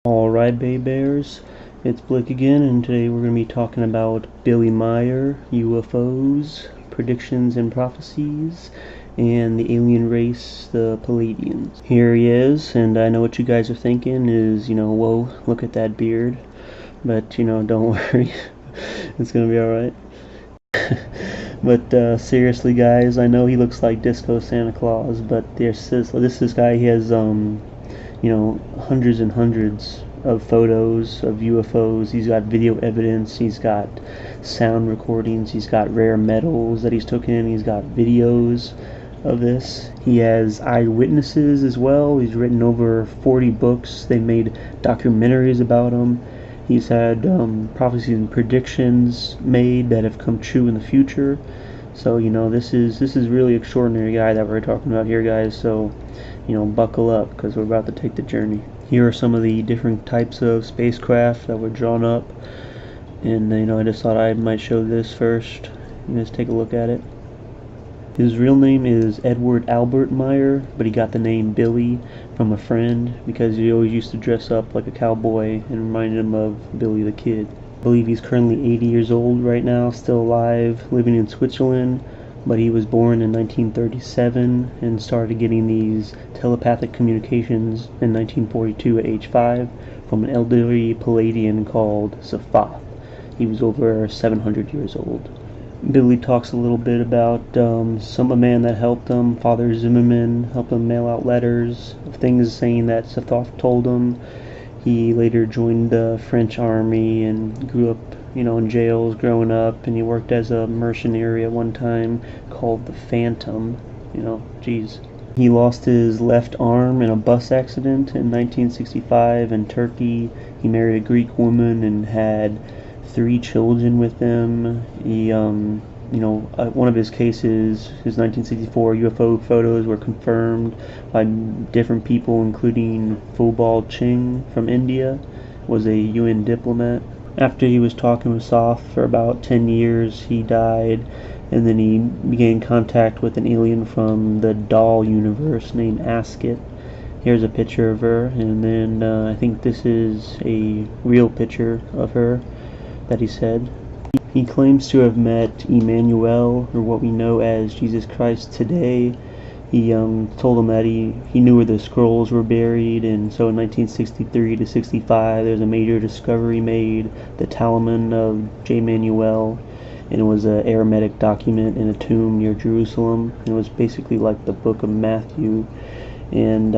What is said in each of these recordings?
Alright, Bay Bears, it's Blick again, and today we're going to be talking about Billy Meier, UFOs, predictions and prophecies, and the alien race, the Pleiadians. Here he is, and I know what you guys are thinking is, whoa, look at that beard. But, don't worry, it's going to be alright. But seriously, guys, I know he looks like Disco Santa Claus, but this guy. He has hundreds and hundreds of photos of UFOs. He's got video evidence. He's got sound recordings. He's got rare metals that he's taken. He's got videos of this. He has eyewitnesses as well. He's written over 40 books. They made documentaries about him. He's had prophecies and predictions made that have come true in the future. So this is really extraordinary guy that we're talking about here, guys. So buckle up, because we're about to take the journey. Here are some of the different types of spacecraft that were drawn up, and I just thought I might show this first. Let's take a look at it. His real name is Edward Albert Meier, but he got the name Billy from a friend because he always used to dress up like a cowboy and reminded him of Billy the Kid. I believe he's currently 80 years old right now, still alive, living in Switzerland, but he was born in 1937 and started getting these telepathic communications in 1942 at age 5 from an elderly Pleiadian called Zaphath. He was over 700 years old. Billy talks a little bit about a man that helped him, Father Zimmerman, helped him mail out letters of things saying that Zaphath told him. He later joined the French army and grew up, in jails growing up, and he worked as a mercenary at one time called the Phantom. Geez. He lost his left arm in a bus accident in 1965 in Turkey. He married a Greek woman and had 3 children with them. He, one of his cases, his 1964 UFO photos were confirmed by different people, including Phobal Ching from India, was a UN diplomat. After he was talking with Soth for about 10 years, he died, and then he began contact with an alien from the doll universe named Asket. Here's a picture of her, and then I think this is a real picture of her that he said. He claims to have met Emmanuel, or what we know as Jesus Christ today. He told him that he knew where the scrolls were buried, and so in 1963 to 65 there's a major discovery made, the Talisman of J. Manuel, and it was an Aramaic document in a tomb near Jerusalem. It was basically like the book of Matthew, and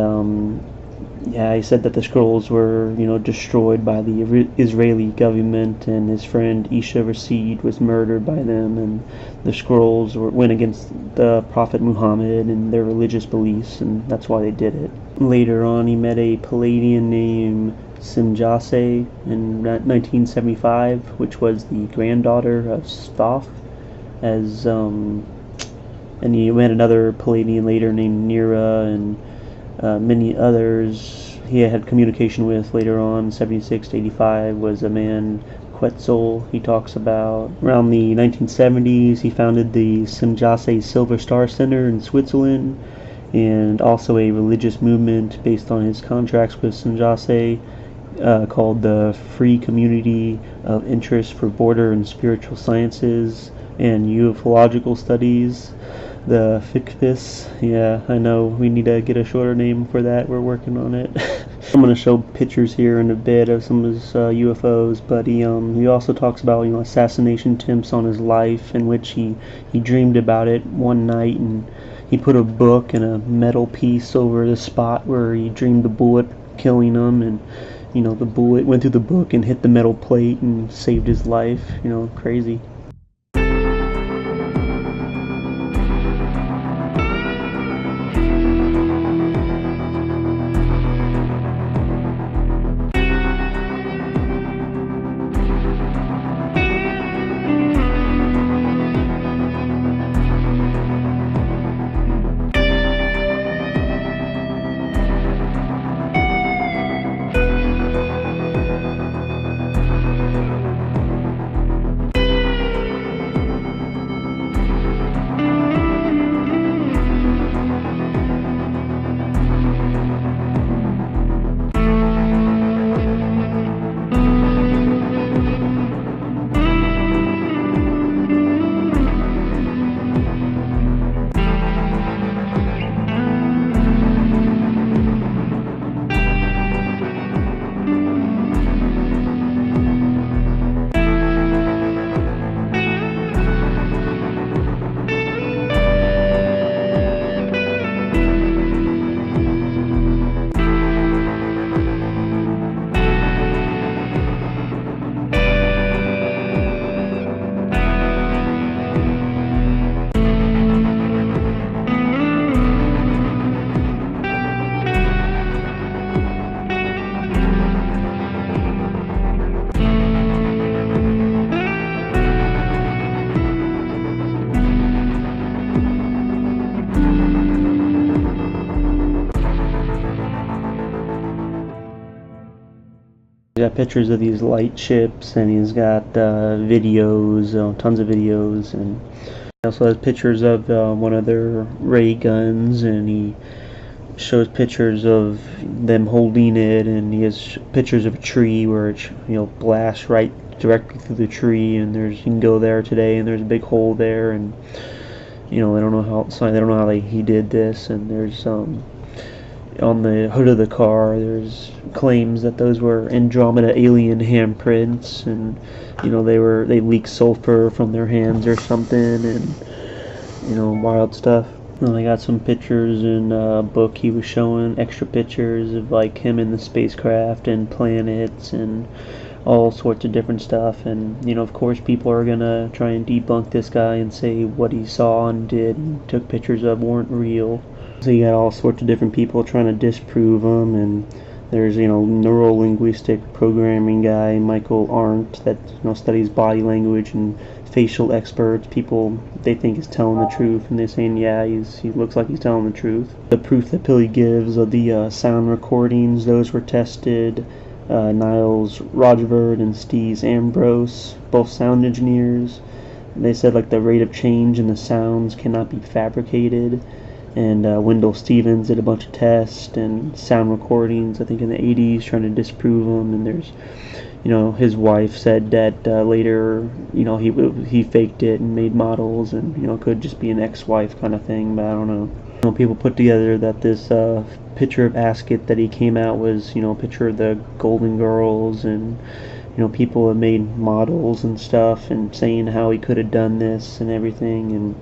he said that the scrolls were, destroyed by the Israeli government, and his friend Isha Rashid was murdered by them, and the scrolls went against the Prophet Muhammad and their religious beliefs, and that's why they did it. Later on, he met a Pleiadian named Sinjase in 1975, which was the granddaughter of Sfaf, and he met another Pleiadian later named Nira, and many others he had communication with later on. 76 to 85 was a man, Quetzal, he talks about. Around the 1970s, he founded the Sinjase Silver Star Center in Switzerland, and also a religious movement based on his contracts with Sinjase called the Free Community of Interest for Border and Spiritual Sciences and Ufological Studies, the FICPIS. Yeah, I know we need to get a shorter name for that. We're working on it. I'm going to show pictures here in a bit of some of his UFOs, but he also talks about assassination attempts on his life, in which he dreamed about it one night, and he put a book and a metal piece over the spot where he dreamed the bullet killing him, and the bullet went through the book and hit the metal plate and saved his life. Crazy. got pictures of these light ships, and he's got videos, tons of videos, and he also has pictures of one of their ray guns, and he shows pictures of them holding it, and he has pictures of a tree where it blasts right directly through the tree, and you can go there today, and there's a big hole there, and they don't know how he did this, and there's on the hood of the car there's claims that those were Andromeda alien handprints, and they leaked sulfur from their hands or something, and wild stuff. And I got some pictures in a book he was showing, extra pictures of like him in the spacecraft and planets and all sorts of different stuff. And of course people are gonna try and debunk this guy and say what he saw and did and took pictures of weren't real. So you got all sorts of different people trying to disprove him, and there's neuro-linguistic programming guy Michael Arndt that studies body language and facial experts. People they think is telling the truth, and they're saying he looks like he's telling the truth. The proof that Billy gives of the sound recordings, those were tested. Niles Rodgeverd and Steve Ambrose, both sound engineers, they said like the rate of change in the sounds cannot be fabricated. And Wendell Stevens did a bunch of tests and sound recordings, I think in the 80s, trying to disprove them. And there's, his wife said that later, he faked it and made models, and it could just be an ex-wife kind of thing, but I don't know. People put together that this picture of Ascot that he came out was, a picture of the Golden Girls, and people have made models and stuff and saying how he could have done this and everything. And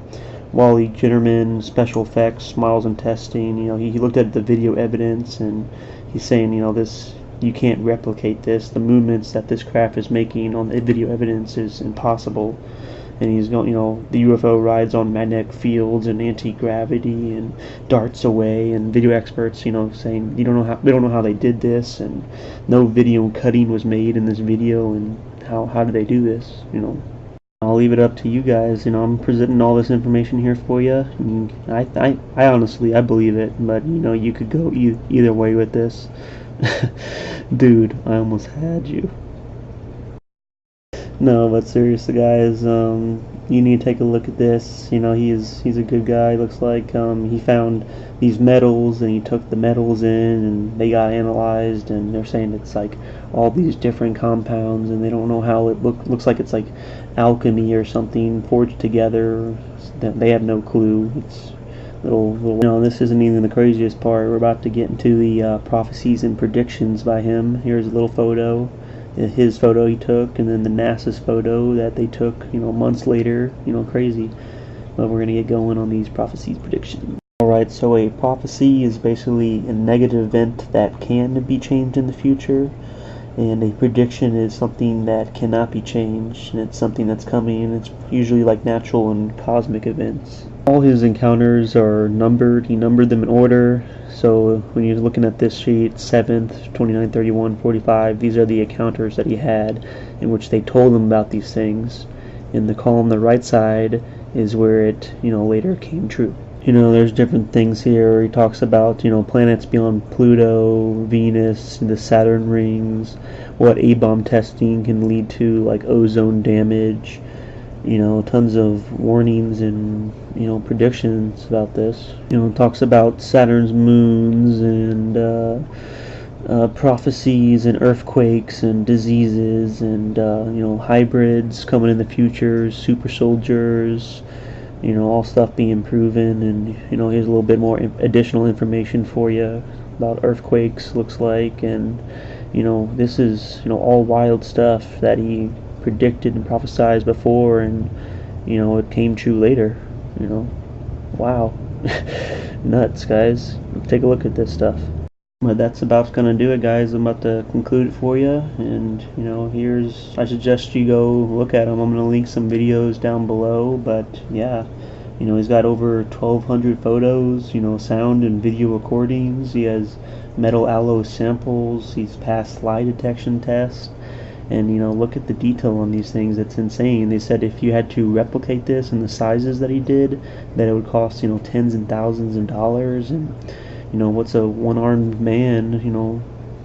Wally Jitterman, special effects, Smiles and Testing, he looked at the video evidence, and he's saying, this, you can't replicate this. The movements that this craft is making on the video evidence is impossible. And he's going, the UFO rides on magnetic fields and anti-gravity and darts away, and video experts, saying we don't know how they did this, and no video cutting was made in this video, and how did they do this, I'll leave it up to you guys. I'm presenting all this information here for you. I honestly, I believe it, but you could go either way with this. Dude, I almost had you. No, but seriously, guys, you need to take a look at this. He's a good guy. Looks like he found these metals, and he took the metals in, and they got analyzed, and they're saying it's like all these different compounds, and they don't know how it looks like it's like alchemy or something forged together. They have no clue. It's little. This isn't even the craziest part. We're about to get into the prophecies and predictions by him. Here's a little photo. His photo he took, and then the NASA's photo that they took, months later. Crazy. But we're gonna get going on these prophecies predictions. Alright, so a prophecy is basically a negative event that can be changed in the future, and a prediction is something that cannot be changed, and it's something that's coming, and it's usually like natural and cosmic events. All his encounters are numbered. He numbered them in order. So when you're looking at this sheet, 7th, 29, 31, 45, these are the encounters that he had in which they told him about these things. In the column on the right side is where it, later came true. There's different things here. He talks about, planets beyond Pluto, Venus, the Saturn rings, what A-bomb testing can lead to, like ozone damage, tons of warnings and, predictions about this. Talks about Saturn's moons and prophecies and earthquakes and diseases and, hybrids coming in the future, super soldiers, all stuff being proven. And, here's a little bit more additional information for you about earthquakes, looks like. And, this is, all wild stuff that he predicted and prophesied before, and it came true later. Wow. Nuts, guys. Take a look at this stuff. But that's about gonna do it, guys. I'm about to conclude it for you, and I suggest you go look at them. I'm gonna link some videos down below, but yeah, he's got over 1,200 photos, sound and video recordings. He has metal alloy samples. He's passed lie detection tests. And look at the detail on these things. It's insane. They said if you had to replicate this in the sizes that he did, that it would cost tens and thousands of dollars. And what's a one-armed man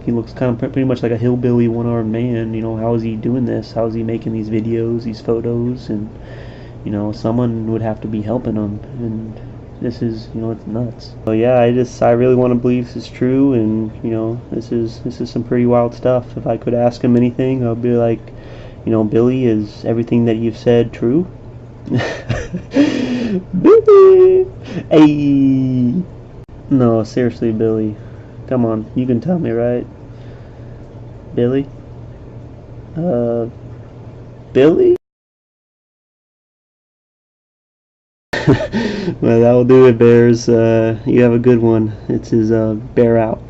He looks kind of pretty much like a hillbilly one-armed man. You know, how is he doing this? How is he making these videos, these photos? And, you know, someone would have to be helping him. And this is, you know, it's nuts. So yeah, I really want to believe this is true, and, you know, this is some pretty wild stuff. If I could ask him anything, I'd be like, you know, Billy, is everything that you've said true? Billy! Hey! No, seriously, Billy. Come on, you can tell me, right? Billy? Billy? Well, that'll do it, Bears. You have a good one. It's his, Bear out.